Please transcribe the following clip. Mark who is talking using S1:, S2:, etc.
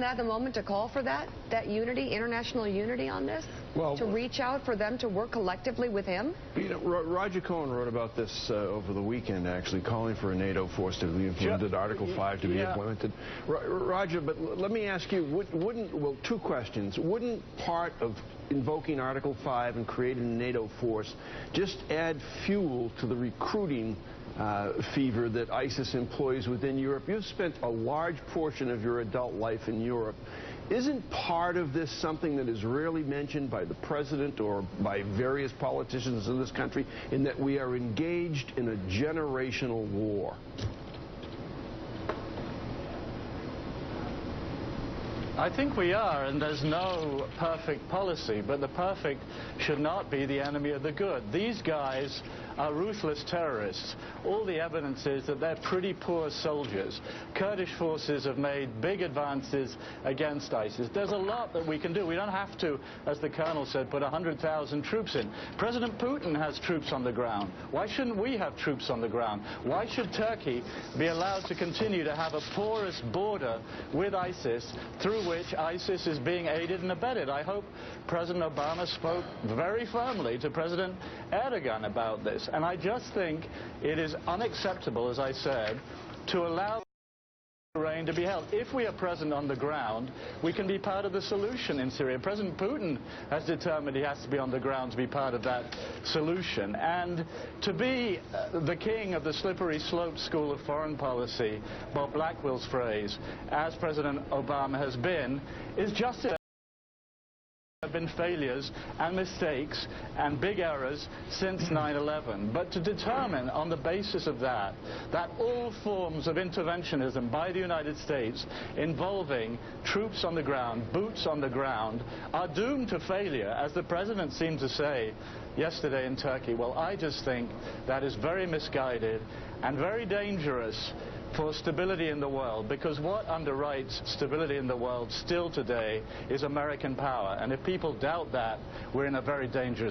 S1: that the moment to call for that unity, international unity on this? Well, to reach out for them to work collectively with him?
S2: You know, Roger Cohen wrote about this over the weekend, actually, calling for a NATO force to be implemented, Article 5 to be implemented. Roger, but let me ask you, well, two questions. Wouldn't part of invoking Article 5 and creating a NATO force just add fuel to the recruiting fever that ISIS employs within Europe? You've spent a large portion of your adult life in Europe. Isn't part of this something that is rarely mentioned by the president or by various politicians in this country, in that we are engaged in a generational war?
S3: I think we are, and there's no perfect policy, but the perfect should not be the enemy of the good. These guys are ruthless terrorists. All the evidence is that they're pretty poor soldiers. Kurdish forces have made big advances against ISIS. There's a lot that we can do. We don't have to, as the colonel said, put 100,000 troops in. President Putin has troops on the ground. Why shouldn't we have troops on the ground? Why should Turkey be allowed to continue to have a porous border with ISIS through which ISIS is being aided and abetted? I hope President Obama spoke very firmly to President Erdogan about this. And I just think it is unacceptable, as I said, to allow the reign to be held. If we are present on the ground, we can be part of the solution in Syria. President Putin has determined he has to be on the ground to be part of that solution. And to be the king of the slippery slope school of foreign policy, Bob Blackwell's phrase, as President Obama has been, is just it. There have been failures and mistakes and big errors since 9/11. But to determine on the basis of that all forms of interventionism by the United States involving troops on the ground, boots on the ground, are doomed to failure, as the president seemed to say yesterday in Turkey, well, I just think that is very misguided and very dangerous for stability in the world, because what underwrites stability in the world still today is American power. And if people doubt that, we're in a very dangerous